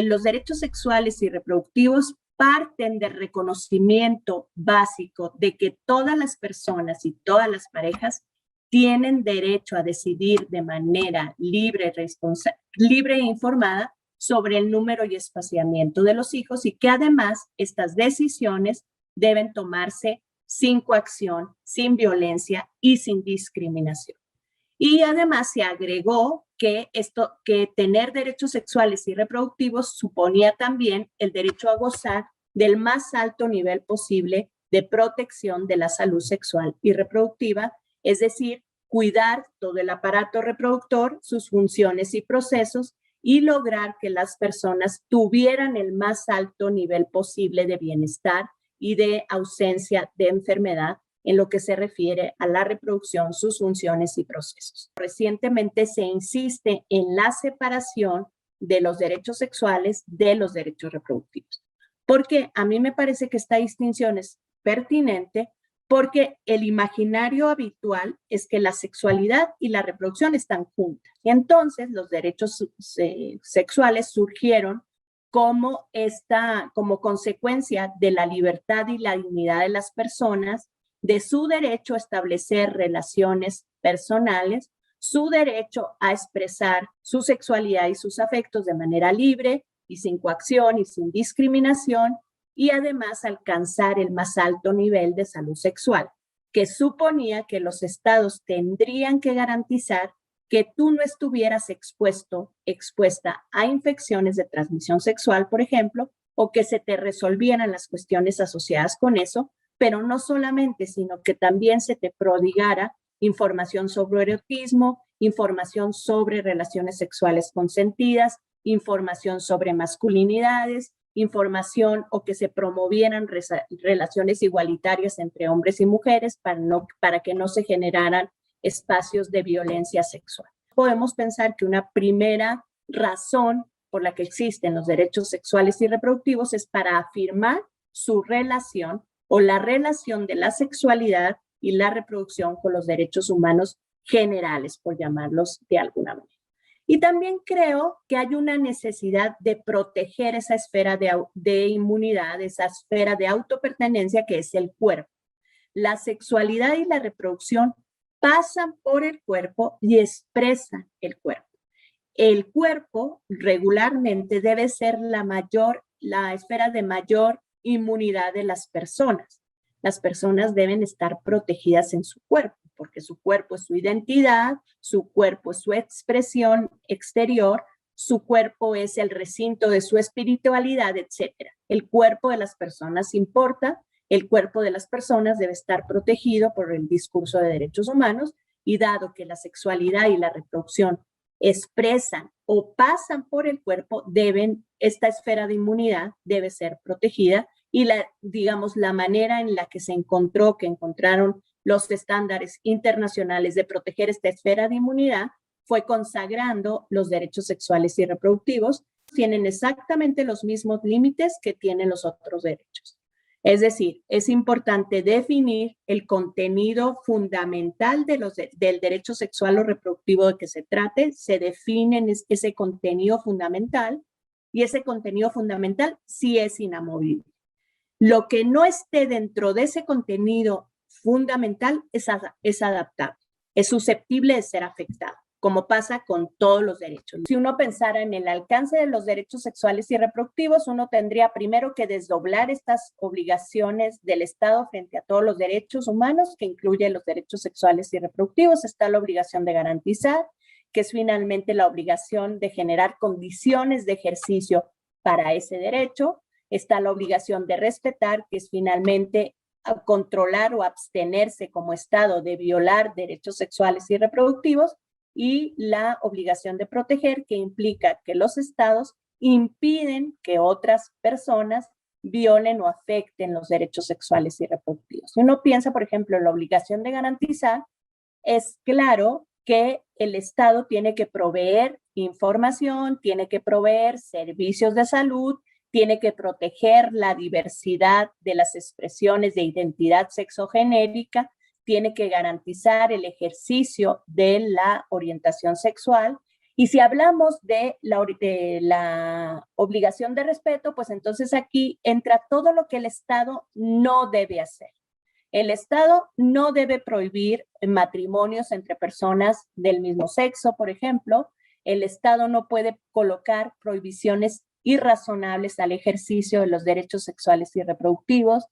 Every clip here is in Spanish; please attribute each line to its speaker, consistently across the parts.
Speaker 1: Los derechos sexuales y reproductivos parten del reconocimiento básico de que todas las personas y todas las parejas tienen derecho a decidir de manera libre e informada sobre el número y espaciamiento de los hijos, y que además estas decisiones deben tomarse sin coacción, sin violencia y sin discriminación. Y además se agregó que tener derechos sexuales y reproductivos suponía también el derecho a gozar del más alto nivel posible de protección de la salud sexual y reproductiva, es decir, cuidar todo el aparato reproductor, sus funciones y procesos, y lograr que las personas tuvieran el más alto nivel posible de bienestar y de ausencia de enfermedad en lo que se refiere a la reproducción, sus funciones y procesos. Recientemente se insiste en la separación de los derechos sexuales de los derechos reproductivos, porque a mí me parece que esta distinción es pertinente, porque el imaginario habitual es que la sexualidad y la reproducción están juntas. Y entonces los derechos sexuales surgieron como consecuencia de la libertad y la dignidad de las personas, de su derecho a establecer relaciones personales, su derecho a expresar su sexualidad y sus afectos de manera libre y sin coacción y sin discriminación, y además alcanzar el más alto nivel de salud sexual, que suponía que los estados tendrían que garantizar que tú no estuvieras expuesta a infecciones de transmisión sexual, por ejemplo, o que se te resolvieran las cuestiones asociadas con eso, pero no solamente, sino que también se te prodigara información sobre erotismo, información sobre relaciones sexuales consentidas, información sobre masculinidades, información o que se promovieran relaciones igualitarias entre hombres y mujeres para que no se generaran espacios de violencia sexual. Podemos pensar que una primera razón por la que existen los derechos sexuales y reproductivos es para afirmar su relación o la relación de la sexualidad y la reproducción con los derechos humanos generales, por llamarlos de alguna manera. Y también creo que hay una necesidad de proteger esa esfera de inmunidad, esa esfera de autopertenencia que es el cuerpo. La sexualidad y la reproducción pasan por el cuerpo y expresan el cuerpo. El cuerpo regularmente debe ser la esfera de mayor inmunidad de las personas. Las personas deben estar protegidas en su cuerpo, porque su cuerpo es su identidad, su cuerpo es su expresión exterior, su cuerpo es el recinto de su espiritualidad, etc. El cuerpo de las personas importa, el cuerpo de las personas debe estar protegido por el discurso de derechos humanos, y dado que la sexualidad y la reproducción expresan o pasan por el cuerpo, esta esfera de inmunidad debe ser protegida, y la manera en la que encontraron los estándares internacionales de proteger esta esfera de inmunidad fue consagrando los derechos sexuales y reproductivos. Tienen exactamente los mismos límites que tienen los otros derechos. Es decir, es importante definir el contenido fundamental del derecho sexual o reproductivo de que se trate. Se define ese contenido fundamental, y ese contenido fundamental sí es inamovible. Lo que no esté dentro de ese contenido fundamental es adaptable, es susceptible de ser afectado, como pasa con todos los derechos. Si uno pensara en el alcance de los derechos sexuales y reproductivos, uno tendría primero que desdoblar estas obligaciones del Estado frente a todos los derechos humanos, que incluyen los derechos sexuales y reproductivos. Está la obligación de garantizar, que es finalmente la obligación de generar condiciones de ejercicio para ese derecho. Está la obligación de respetar, que es finalmente controlar o abstenerse como Estado de violar derechos sexuales y reproductivos, y la obligación de proteger, que implica que los estados impiden que otras personas violen o afecten los derechos sexuales y reproductivos. Si uno piensa, por ejemplo, en la obligación de garantizar, es claro que el Estado tiene que proveer información, tiene que proveer servicios de salud, tiene que proteger la diversidad de las expresiones de identidad sexogenérica, tiene que garantizar el ejercicio de la orientación sexual. Y si hablamos de la obligación de respeto, pues entonces aquí entra todo lo que el Estado no debe hacer. El Estado no debe prohibir matrimonios entre personas del mismo sexo, por ejemplo. El Estado no puede colocar prohibiciones irrazonables al ejercicio de los derechos sexuales y reproductivos.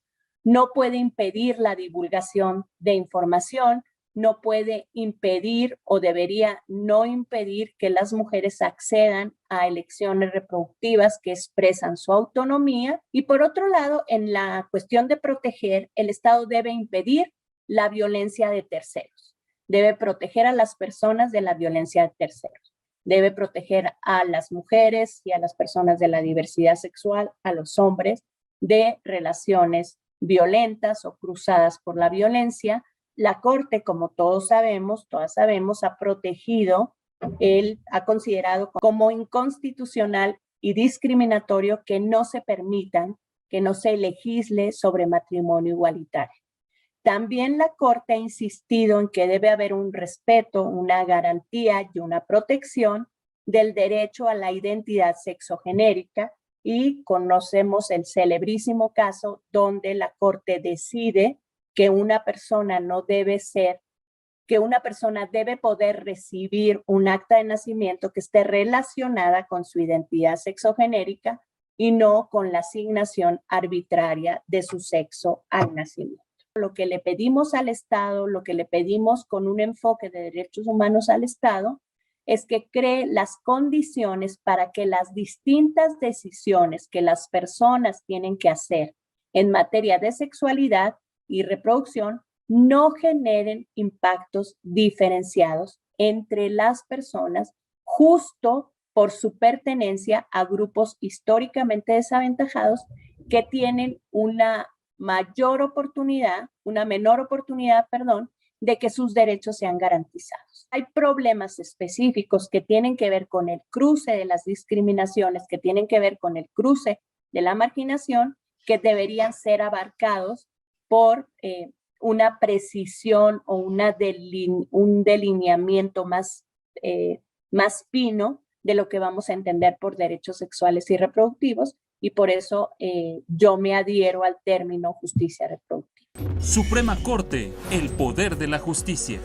Speaker 1: No puede impedir la divulgación de información, no puede impedir o debería no impedir que las mujeres accedan a elecciones reproductivas que expresan su autonomía. Y por otro lado, en la cuestión de proteger, el Estado debe impedir la violencia de terceros. Debe proteger a las personas de la violencia de terceros. Debe proteger a las mujeres y a las personas de la diversidad sexual, a los hombres, de relaciones violentas o cruzadas por la violencia. La Corte, como todas sabemos, ha protegido, ha considerado como inconstitucional y discriminatorio que no se permitan, que no se legisle sobre matrimonio igualitario. También la Corte ha insistido en que debe haber un respeto, una garantía y una protección del derecho a la identidad sexogenérica, y conocemos el celebrísimo caso donde la Corte decide que una persona debe poder recibir un acta de nacimiento que esté relacionada con su identidad sexogenérica y no con la asignación arbitraria de su sexo al nacimiento. Lo que le pedimos al Estado, lo que le pedimos con un enfoque de derechos humanos al Estado, es que cree las condiciones para que las distintas decisiones que las personas tienen que hacer en materia de sexualidad y reproducción no generen impactos diferenciados entre las personas justo por su pertenencia a grupos históricamente desaventajados que tienen una menor oportunidad, de que sus derechos sean garantizados. Hay problemas específicos que tienen que ver con el cruce de las discriminaciones, que tienen que ver con el cruce de la marginación, que deberían ser abarcados por una precisión o un delineamiento más fino de lo que vamos a entender por derechos sexuales y reproductivos, y por eso yo me adhiero al término justicia reproductiva.
Speaker 2: Suprema Corte, el poder de la justicia.